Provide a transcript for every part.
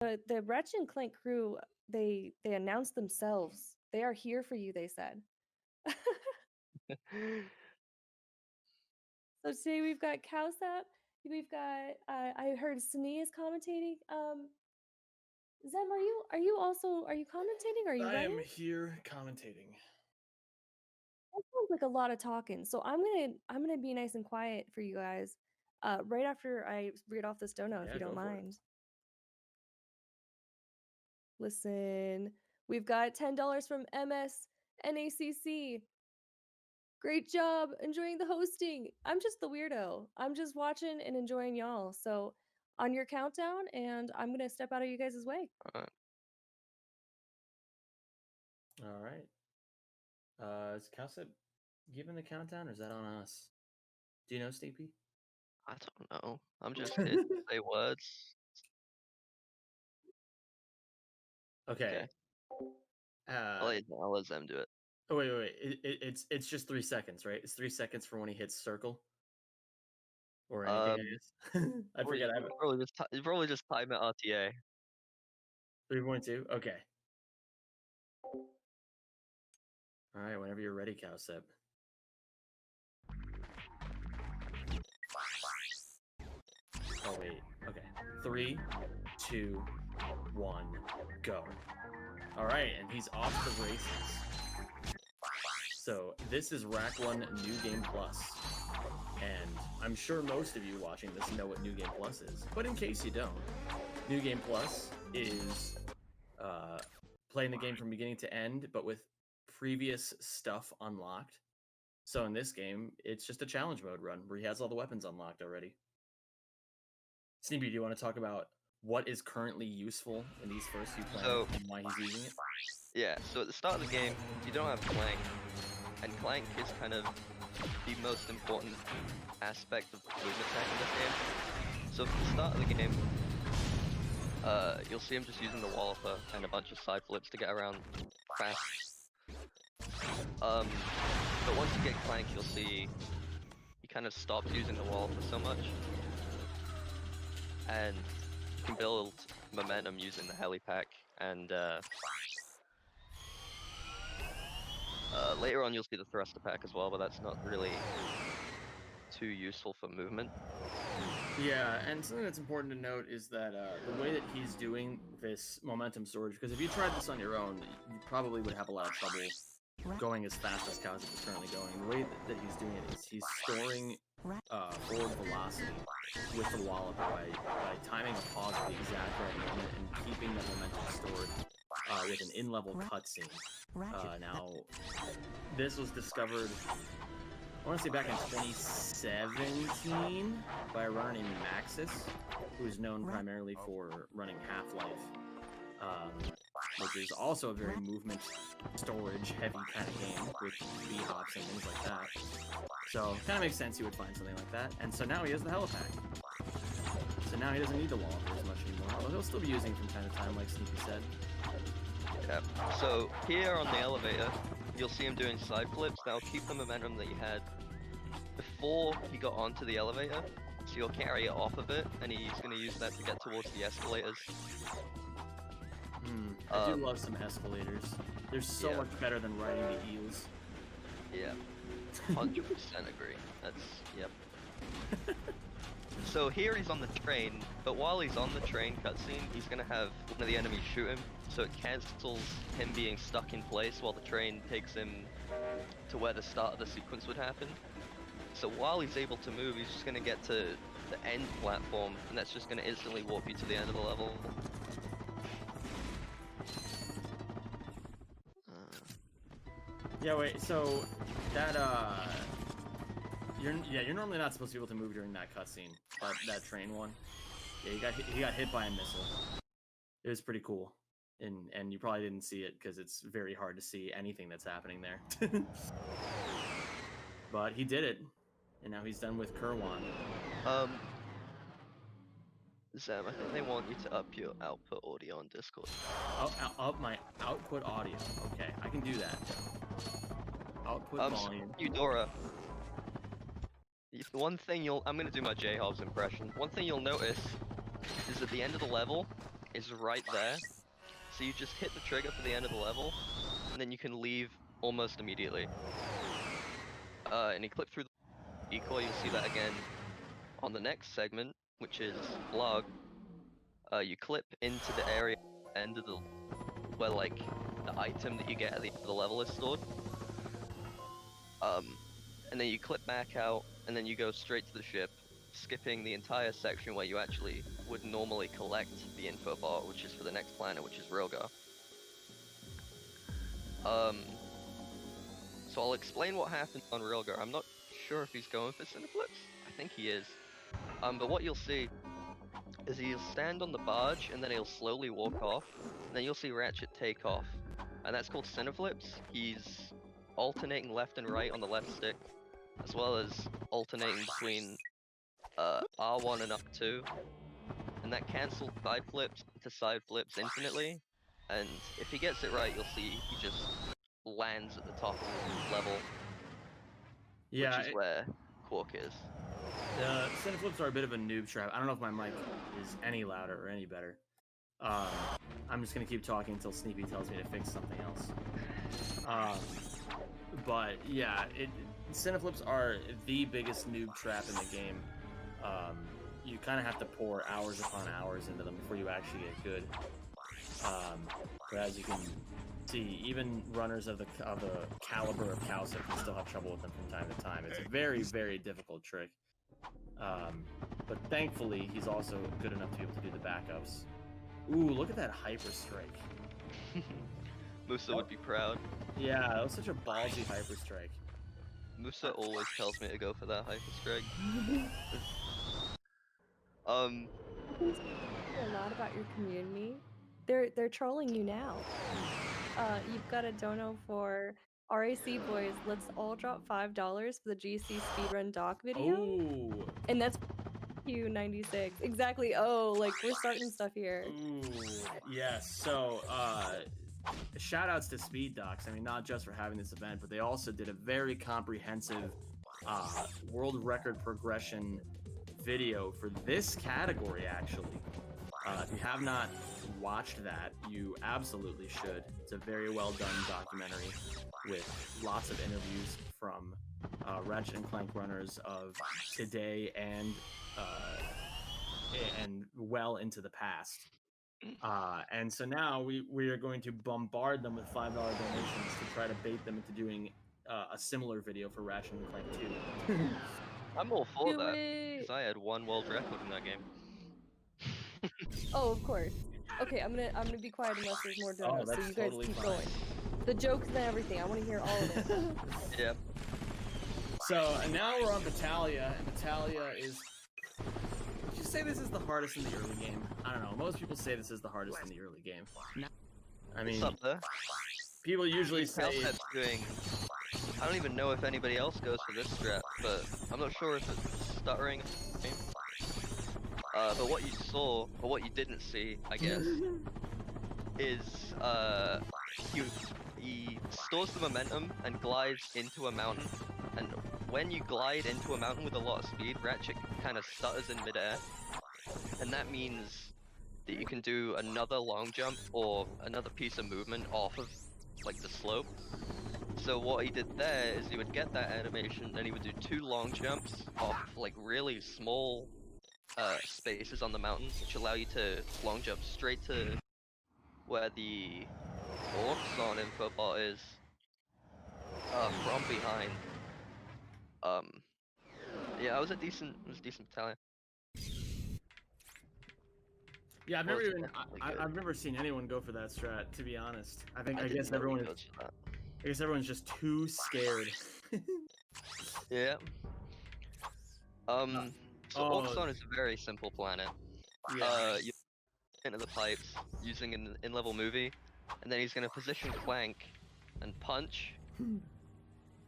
The Ratchet and Clank crew, they announced themselves. They are here for you, they said. So today we've got Cowsap, we've got I heard Sini is commentating. Zem, are you commentating? Are you I running? am here commentating. That sounds like a lot of talking. So I'm gonna be nice and quiet for you guys. Right after I read off this dono, if you don't mind. Listen, we've got $10 from MSNACC. Great job enjoying the hosting. I'm just the weirdo. I'm just watching and enjoying y'all. So on your countdown, and I'm gonna step out of you guys' way. All right. Is Cowsep giving the countdown, or is that on us? Do you know, Steepy? I don't know. I'm just here to say words. Okay. I'll let them do it. Oh wait. It's just 3 seconds, right? It's 3 seconds for when he hits circle. Or anything, I guess. I forget. You probably just time it RTA. 3.2. Okay. All right. Whenever you're ready, Cowsep. Oh wait. Okay. 3, 2, 1, go. All right, and he's off the races. So this is Rack 1 New Game Plus, and I'm sure most of you watching this know what New Game Plus is. But in case you don't, New Game Plus is playing the game from beginning to end, but with previous stuff unlocked. So in this game, it's just a challenge mode run where he has all the weapons unlocked already. Sneepy, do you want to talk about what is currently useful in these first few planets and why he's using it? Yeah, so at the start of the game, you don't have Clank, and Clank is kind of the most important aspect of the movement tech in this game. So at the start of the game, you'll see him just using the Walloper and a bunch of side flips to get around fast. But once you get Clank, you'll see he kind of stops using the Walloper so much, and you can build momentum using the helipack, and later on you'll see the thruster pack as well, but that's not really too useful for movement. Yeah, and something that's important to note is that the way that he's doing this momentum storage, because if you tried this on your own, you probably would have a lot of trouble going as fast as Cowsep is currently going. The way that he's doing it is he's storing forward velocity with the Walloper by timing a pause at the exact right moment and keeping the momentum stored with an in-level cutscene. Now, this was discovered, I want to say back in 2017 by a runner named Maxis, who is known primarily for running Half-Life, which is also a very movement storage heavy kind of game with B-hops and things like that. So it kind of makes sense he would find something like that. And so now he has the helipack. So now he doesn't need the Walloper as much anymore, although he'll still be using from time to time, like Sneaky said. Yeah. So here on the elevator, you'll see him doing side flips. That'll keep the momentum that he had before he got onto the elevator. So you'll carry it off of it, and he's going to use that to get towards the escalators. I do love some escalators. They're so much better than riding the eels. Yeah, 100% agree. That's, yep. So here he's on the train, but while he's on the train cutscene, he's going to have one of the enemies shoot him, so it cancels him being stuck in place while the train takes him to where the start of the sequence would happen. So while he's able to move, he's just going to get to the end platform, and that's just going to instantly warp you to the end of the level. Yeah, wait, so that, you're normally not supposed to be able to move during that cutscene, that train one. Yeah, he got hit by a missile. It was pretty cool, and you probably didn't see it because it's very hard to see anything that's happening there. But he did it, and now he's done with Kerwan. Zem, I think they want you to up your output audio on Discord. Up my output audio. Okay, I can do that. Output volume. Eudora. One thing I'm gonna do my J-Hobbs impression. One thing you'll notice is at the end of the level, is right there. So you just hit the trigger for the end of the level, and then you can leave almost immediately. And you clip through the decoy, you'll see that again on the next segment, which is vlog. You clip into the area end of the where like the item that you get at the end of the level is stored. And then you clip back out, and then you go straight to the ship, skipping the entire section where you actually would normally collect the info bar, which is for the next planet, which is Rilgar. So I'll explain what happens on Rilgar. I'm not sure if he's going for Cineflips. I think he is. But what you'll see is he'll stand on the barge, and then he'll slowly walk off, and then you'll see Ratchet take off. And that's called Cineflips. He's alternating left and right on the left stick, as well as alternating between R1 and up2, and that cancels side flips into side flips infinitely. And if he gets it right, you'll see he just lands at the top of the level, Yeah, which is where Quark is. the Cineflips are a bit of a noob trap. I don't know if my mic is any louder or any better. I'm just gonna keep talking until Sneepy tells me to fix something else. But yeah, Cineflips are the biggest noob trap in the game. You kind of have to pour hours upon hours into them before you actually get good. But as you can see, even runners of the caliber of Cowsep can still have trouble with them from time to time. It's a very, very difficult trick. But thankfully, he's also good enough to be able to do the backups. Ooh, look at that Hyper Strike. Musa would be proud. Yeah, that was such a ballsy Hyper Strike. Musa always tells me to go for that Hyper Strike. A lot about your community. They're trolling you now. You've got a dono for RAC boys. Let's all drop $5 for the GC speedrun doc video. Ooh. And that's Q96. Exactly. Oh, like we're starting stuff here. Ooh, yes. So, shout outs to SpeedDocs. I mean, not just for having this event, but they also did a very comprehensive world record progression video for this category, actually. If you have not watched that, you absolutely should. It's a very well done documentary with lots of interviews from Ratchet and Clank runners of today and well into the past. And so now we are going to bombard them with $5 donations to try to bait them into doing a similar video for Ratchet and Clank 2. I'm all for Do that, it. because I had one world record in that game. Oh, of course. Okay, I'm gonna be quiet unless there's more donos, so that's you guys totally keep fine. going. The jokes and everything. I want to hear all of it. Yeah. So now we're on Battaglia, and Battaglia is... Would you say this is the hardest in the early game? I don't know. Most people say this is the hardest in the early game. I mean, It's up there. people usually say... Cowsep's doing... I don't even know if anybody else goes for this strat, but I'm not sure if it's stuttering. But what you saw, or what you didn't see, I guess, is he stores the momentum and glides into a mountain. And when you glide into a mountain with a lot of speed, Ratchet kind of stutters in midair. And that means that you can do another long jump or another piece of movement off of like the slope. So what he did there is he would get that animation and he would do 2 long jumps off like really small spaces on the mountain, which allow you to long jump straight to where the HowToCowsepJr info bar is from behind. Yeah, it was a decent battalion. Yeah, Well, I've never seen anyone go for that strat, to be honest. I didn't guess know everyone he is, goes for that. I guess everyone's just too scared. Yeah. So oh. HowToCowsepJr is a very simple planet. Yeah. You into the pipes using an in-level movie, and then he's gonna position Clank and punch.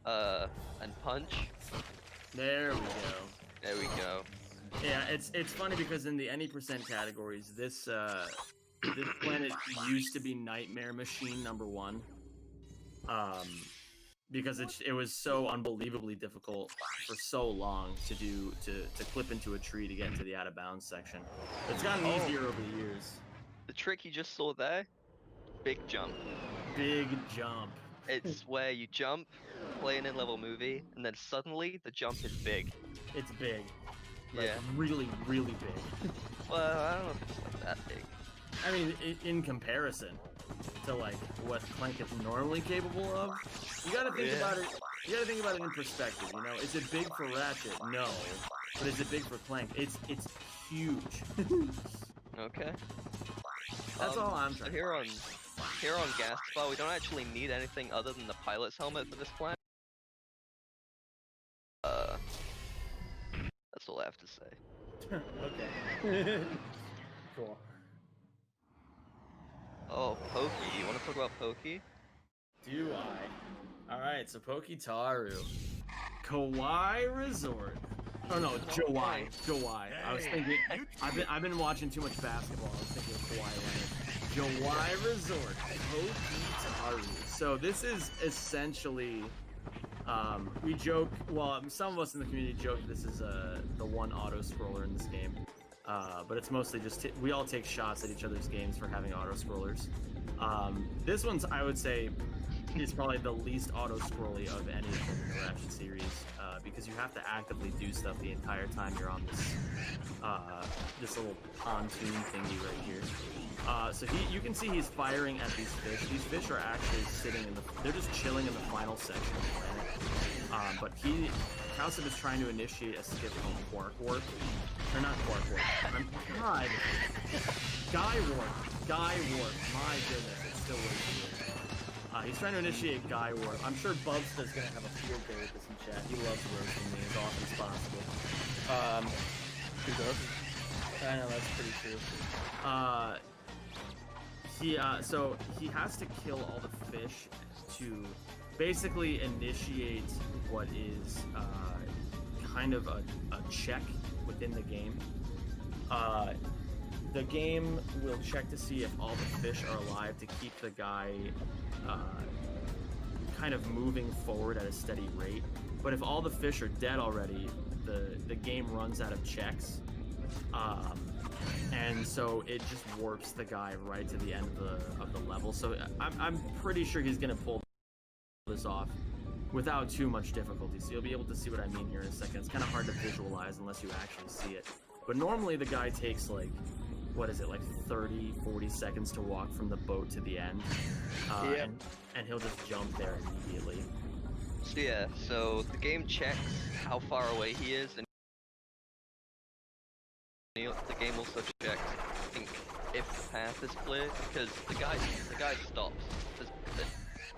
And punch. There we go. There we go. Yeah, it's funny because in the any percent categories, this planet used to be Nightmare Machine #1. Because it was so unbelievably difficult for so long to clip into a tree to get into the out of bounds section. It's gotten easier over the years. The trick you just saw there, big jump. Big jump. It's where you jump, play an in-level movie, and then suddenly the jump is big. It's big. Like, Yeah. really, really big. Well, I don't know if it's like that big. I mean, in comparison to like what Clank is normally capable of, you gotta think about it. You gotta think about it in perspective. You know, is it big for Ratchet? No, but is it big for Clank? It's huge. Okay. That's all I'm So trying. here on Gaspar, we don't actually need anything other than the pilot's helmet for this plan. That's all I have to say. Okay. Cool. Oh, Pokey. You want to talk about Pokey? Do I? Alright, so Pokitaru. Kawaii Resort. Oh no, Jawai. Jawai. I was thinking I've been watching too much basketball. I was thinking of Kawhi Leonard. Jawai Resort. Pokitaru. So this is essentially we joke, well, some of us in the community joke this is the one auto scroller in this game. But it's mostly just we all take shots at each other's games for having auto scrollers. This one's, I would say, is probably the least auto scrolly of any of them in the Ratchet series, because you have to actively do stuff the entire time you're on this little pontoon thingy right here. So you can see he's firing at these fish. These fish are actually sitting they're just chilling in the final section of the planet. But Cowsep is trying to initiate a skip called Quark Warp. Or not Quark Warp. God. Guy Warp. Guy Warp. My goodness, it's still weird. He's trying to initiate Guy Warp. I'm sure Bubsta's gonna have a field day with this in chat. He loves roasting me as often as possible. Who doesn't? I know, that's pretty true. So he has to kill all the fish to basically initiate what is kind of a check within the game. The game will check to see if all the fish are alive to keep the guy kind of moving forward at a steady rate. But if all the fish are dead already, the game runs out of checks. And so it just warps the guy right to the end of the level. So I'm pretty sure he's gonna pull this off without too much difficulty. So you'll be able to see what I mean here in a second. It's kind of hard to visualize unless you actually see it. But normally the guy takes like, what is it, like 30, 40 seconds to walk from the boat to the end. And he'll just jump there immediately. So yeah, so the game checks how far away he is, and the game also checks, I think, if the path is clear, because the guy stops.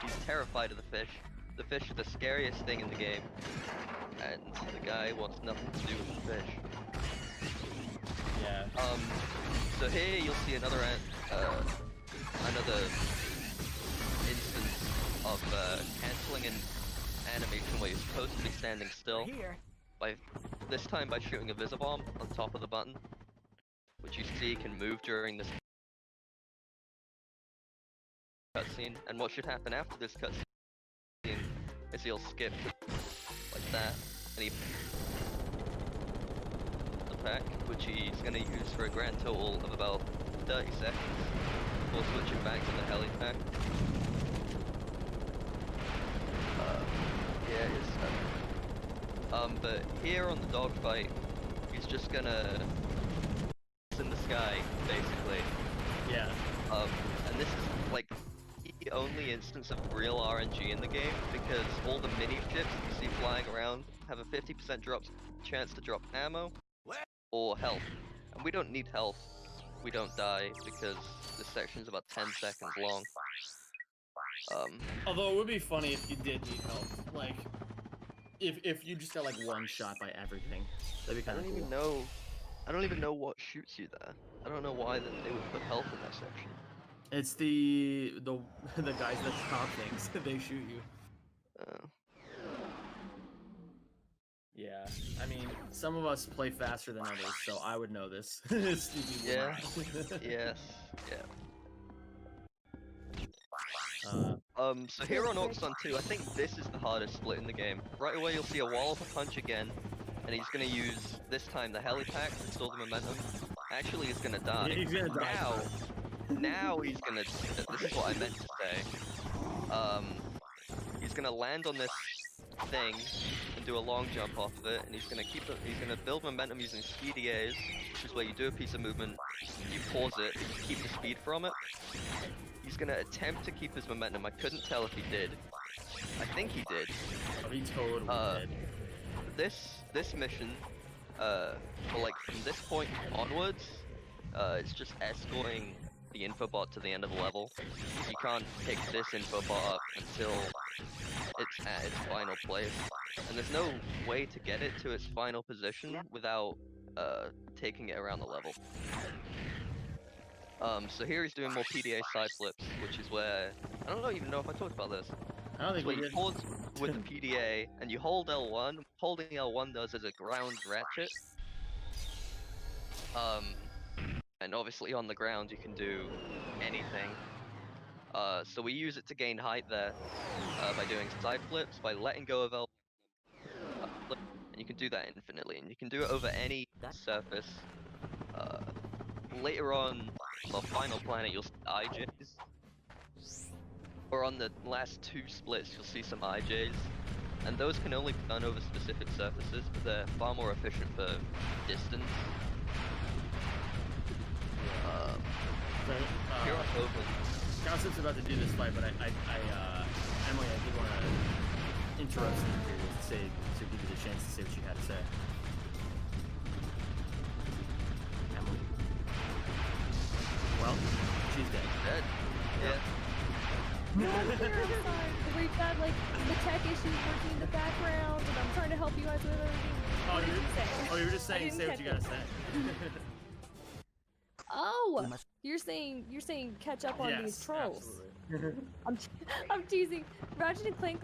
He's terrified of the fish. The fish are the scariest thing in the game, and the guy wants nothing to do with the fish. Yeah. So here you'll see another instance of canceling an animation where you're supposed to be standing still. This time by shooting a Visibomb on top of the button, which you see can move during this cutscene. And what should happen after this cutscene is he'll skip like that, and the pack, which he's going to use for a grand total of about 30 seconds before switching back to the helipad. Yeah, it is. But here on the dogfight, he's just gonna in the sky, basically. Yeah. And this is like the only instance of real RNG in the game, because all the mini ships you see flying around have a 50% chance to drop ammo or health. And we don't need health. We don't die because this section is about 10 seconds long. Although it would be funny if you did need help. Like, if you just got like one shot by everything, that'd be kind of cool. I don't even know what shoots you there. I don't know why they would put health in that section. It's the guys that drop things. They shoot you. Yeah, I mean, some of us play faster than others, so I would know this. Yeah. Yes. Yeah. So here on Oxon 2, I think this is the hardest split in the game. Right away you'll see a wall of a punch again, and he's gonna use, this time, the helipack to store the momentum. Actually, he's gonna die. He's gonna die. Now he's gonna. This is what I meant to say. He's gonna land on this thing and do a long jump off of it, and he's gonna keep it. He's gonna build momentum using SpeedDAs, which is where you do a piece of movement, you pause it, you keep the speed from it. He's gonna attempt to keep his momentum. I couldn't tell if he did. I think he did. Oh, he totally did. This mission, for like from this point onwards, it's just escorting the infobot to the end of the level. You can't pick this infobot up until it's at its final place, and there's no way to get it to its final position without taking it around the level. So here he's doing more PDA side flips, which is where I don't even know if I talked about this. I don't think Where we you did. pause with the PDA and you hold L1. Holding L1 does is a ground ratchet. And obviously on the ground you can do anything. So we use it to gain height there by doing side flips, by letting go of L1. And you can do that infinitely, and you can do it over any surface. Later on the final planet you'll see IJs. Or on the last 2 splits you'll see some IJs. And those can only be done over specific surfaces, but they're far more efficient for distance. Here on Open. Cowsep's about to do this fight, but Emily, I did want to interrupt you here to give you the chance to say what you had to say. Emily. Well, she's dead. Dead. Yeah. No, I'm here, I'm sorry. We've got like the tech issues working in the background, and I'm trying to help you guys with everything. Oh, What did you say? you were just I saying, didn't say what catch you gotta say. Oh, you're saying catch up on these Yes, trolls. absolutely. I'm teasing. Ratchet and Clank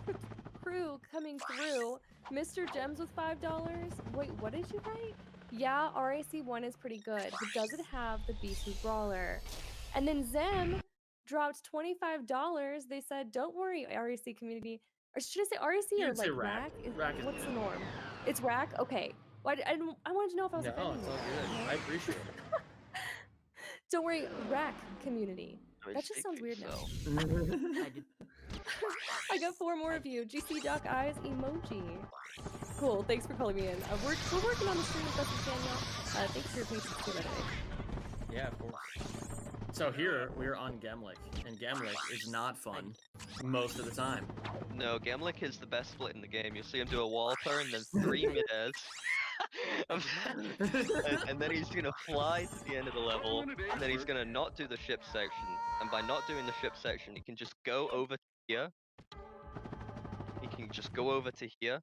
crew coming through. Mr. Gems with $5. Wait, what did you write? Yeah, RAC1 is pretty good, but does it have the B2 brawler? And then Zem dropped $25. They said, "Don't worry, RAC community." Or should I say RAC You or would say like rack. rack? Rack is What's the good. norm? It's rack. Okay. Well, I wanted to know if I was No, offending it's all you. good. No? I appreciate it. Don't worry, rack community. That just Speak sounds for weird now. yourself. I got 4 more of you. GC Doc Eyes emoji. Cool. Thanks for calling me in. We're working on the stream as best we can, y'all. Thanks for your patience too, by the way. Yeah, of course. So here we're on Gemlick, and Gemlick is not fun most of the time. No, Gamlick is the best split in the game. You'll see him do a wall turn, then 3 mid-airs. and then he's gonna fly to the end of the level, and then he's gonna not do the ship section. And by not doing the ship section, he can just go over to here. He can just go over to here.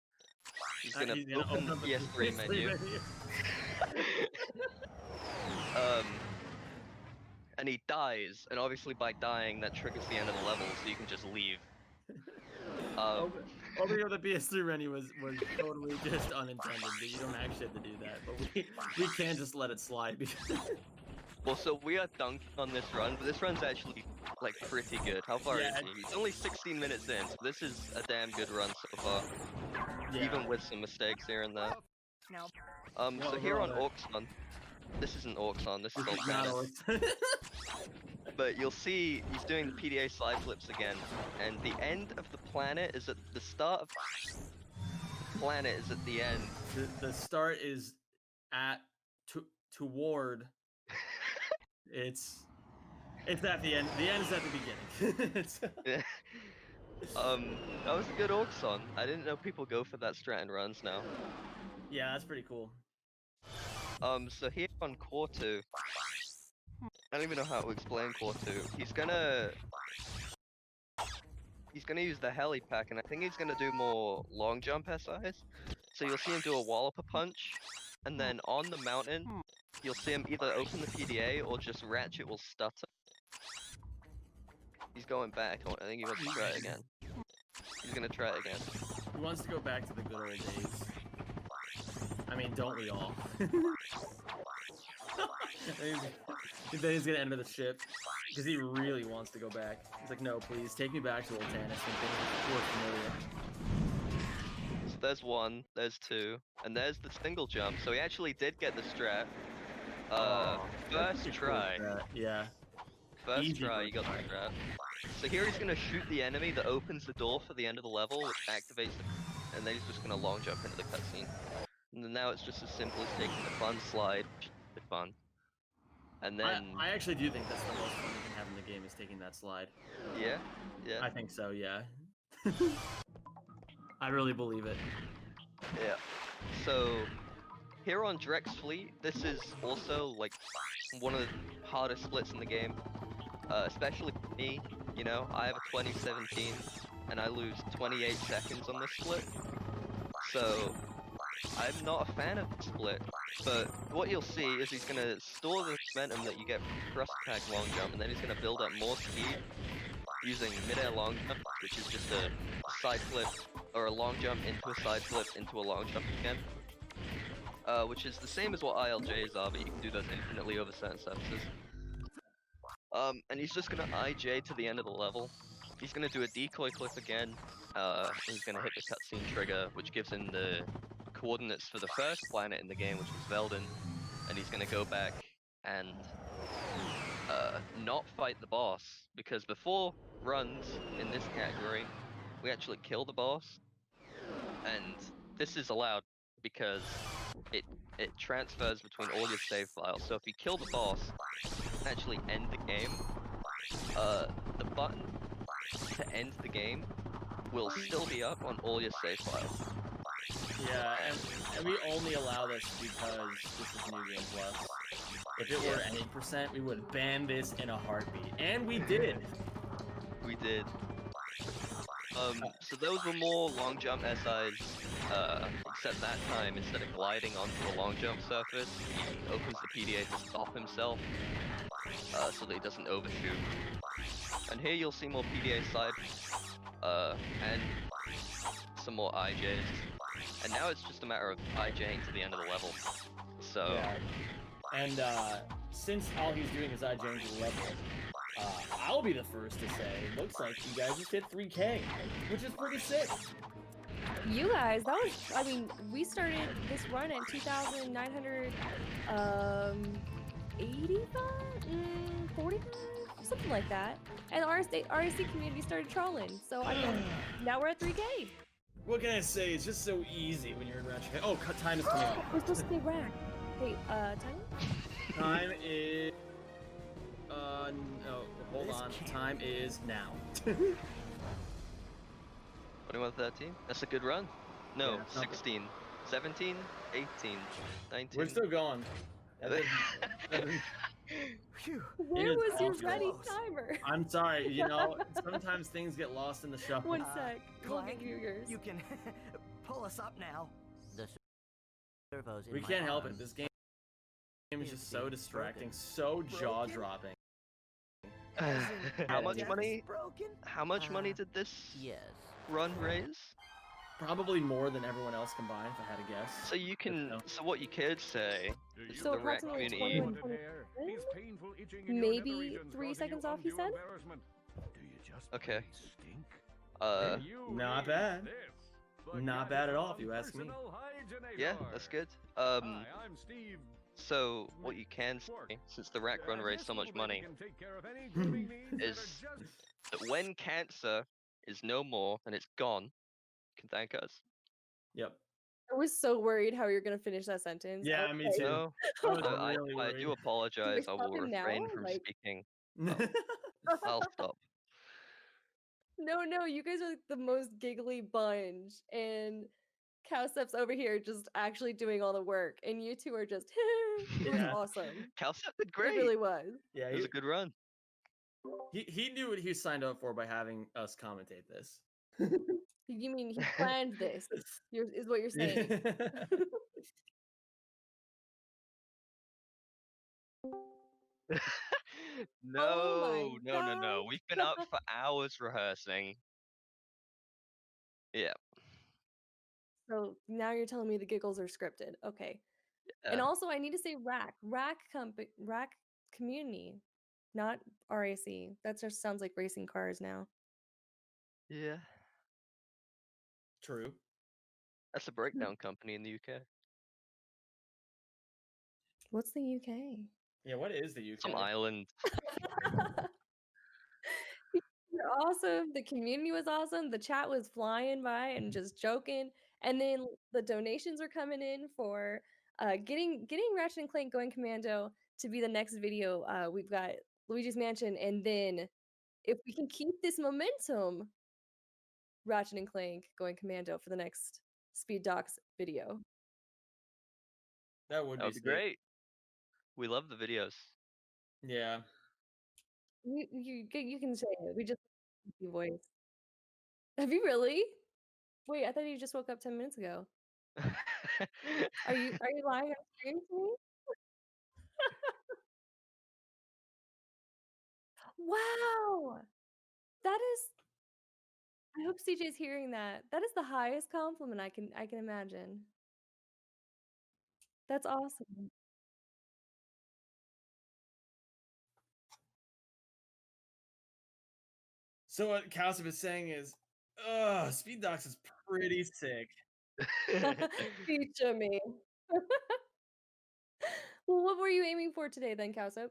He's gonna open the PS3 menu. And he dies, and obviously by dying, that triggers the end of the level, so you can just leave. Opening up the PS3 menu was totally just unintended. That you don't actually have to do that, but we can just let it slide because. Well, so we are dunking on this run, but this run's actually like pretty good. How far is he? He's only 16 minutes in, so this is a damn good run so far. Yeah. Even with some mistakes here and there. No. So here on Orxon, this isn't Orxon, this is Not Ultraman. But you'll see he's doing the PDA slide flips again, and the end of the planet is at the start of the planet is at the end. The start is at toward. It's at the end. The end is at the beginning. That was a good Orxon. I didn't know people go for that strat and runs now. Yeah, that's pretty cool. So here on Core 2, I don't even know how to explain Core 2. He's gonna use the heli pack, and I think he's gonna do more long jump SIs. So you'll see him do a Walloper punch, and then on the mountain, you'll see him either open the PDA or just Ratchet will stutter. He's going back. I think he wants to try it again. He's gonna try it again. He wants to go back to the good old days. I mean, don't we all? Then he's gonna enter the ship because he really wants to go back. He's like, no, please take me back to Old Tannis and things were familiar. So there's 1, there's 2, and there's the single jump. So he actually did get the strat. First try. Yeah. first Easy try, first you got try. the strat. So here he's gonna shoot the enemy that opens the door for the end of the level, which activates the, and then he's just gonna long jump into the cutscene. And then now it's just as simple as taking the fun slide, the fun. And then I actually do think that's the most fun you can have in the game is taking that slide. yeah. I think so, yeah. I really believe it. Yeah. So here on Drex Fleet, this is also like one of the hardest splits in the game. Especially for me, you know, I have a 2017 and I lose 28 seconds on this split. So I'm not a fan of the split, but what you'll see is he's going to store the momentum that you get from thrust attack long jump, and then he's going to build up more speed using mid-air long jump, which is just a side flip, or a long jump into a side flip into a long jump again. Which is the same as what ILJs are, but you can do those infinitely over certain surfaces. And he's just gonna IJ to the end of the level. He's gonna do a decoy clip again. He's gonna hit the cutscene trigger, which gives him the coordinates for the first planet in the game, which was Velden. And he's gonna go back and not fight the boss, because before runs in this category, we actually kill the boss. And this is allowed because it transfers between all your save files. So if you kill the boss, actually end the game, the button to end the game will still be up on all your save files. Yeah, and we only allow this because this is New Game Plus. If it were an 8%, we would ban this in a heartbeat. And we did! We did. So those were more long jump SIs, except that time, instead of gliding onto a long jump surface, he opens the PDA to stop himself, so that he doesn't overshoot. And here you'll see more PDA side, and some more IJs. And now it's just a matter of IJing to the end of the level. So... Yeah. And since all he's doing is IJing to the level, I'll be the first to say, looks like you guys just hit 3K, which is pretty sick. You guys, that was, I mean, we started this run at 2,985? 45? Something like that. And the RSC community started trolling, so I mean, now we're at 3K. What can I say? It's just so easy when you're in Ratchet. Oh, time is coming. We're supposed to say rack. Hey, time? Time is... no, hold on. Time is now. 21-13? That's a good run. No, Yeah, 16, 17, 18, 19. We're still going. Where was your ready timer? I'm sorry, you know, sometimes things get lost in the shuffle. One sec. We'll Clank, get you yours. you can pull us up now. The servos in We my can't help arms. it. This game is just so Broken. distracting, so jaw-dropping. How much Death money? is broken? How much money did this Yes. run raise? Probably more than everyone else combined, if I had to guess. So you can. No. So what you could say is So the Rat approximately community. 21, maybe 3 seconds off, he said? Okay. Not bad. Not bad at all, if you ask me. Yeah, that's good. So what you can say, since the Rat run raised so much money, is that when cancer is no more and it's gone, you can thank us. Yep. I was so worried how you're gonna finish that sentence. Yeah, me too. No, I was I really do worried. apologize. I stop will him now? refrain from Like- speaking. I'll stop. No, you guys are like the most giggly bunch, and Cowstep's over here just actually doing all the work, and you two are just, it was Yeah. awesome. Calcep did It great. really was. Yeah, It was a good run. he knew what he signed up for by having us commentate this. You mean he planned this, is what you're saying. No. gosh. We've been up for hours rehearsing. Yeah. So now you're telling me the giggles are scripted. Okay. And Yeah. also I need to say rack community, not RAC. That just sounds like racing cars now. Yeah. True. That's a breakdown company in the UK. What's the UK? Yeah, what is the UK? Some island. awesome, the community was awesome, the chat was flying by and just joking, and then the donations are coming in for, getting Ratchet and Clank going commando to be the next video. We've got Luigi's Mansion, and then if we can keep this momentum, Ratchet and Clank going commando for the next Speed Docs video. That would That be would be sick. great. We love the videos. Yeah. You can say it, we just your voice. Have you really? Wait, I thought you just woke up 10 minutes ago. Are you lying on stream to me? Wow! That is I hope CJ's hearing that. That is the highest compliment I can imagine. That's awesome. So what Cowsep is saying is, Speed Docs is pretty sick. Feature me. Well, what were you aiming for today then, Cowsep?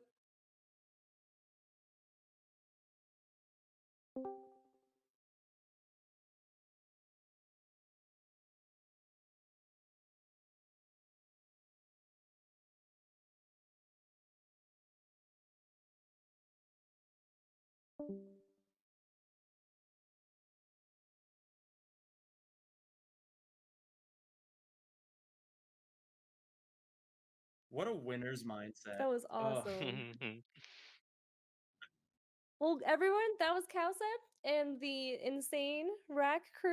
What a winner's mindset. That was Ugh. awesome. Well, everyone, that was Cowsep and the insane rack crew.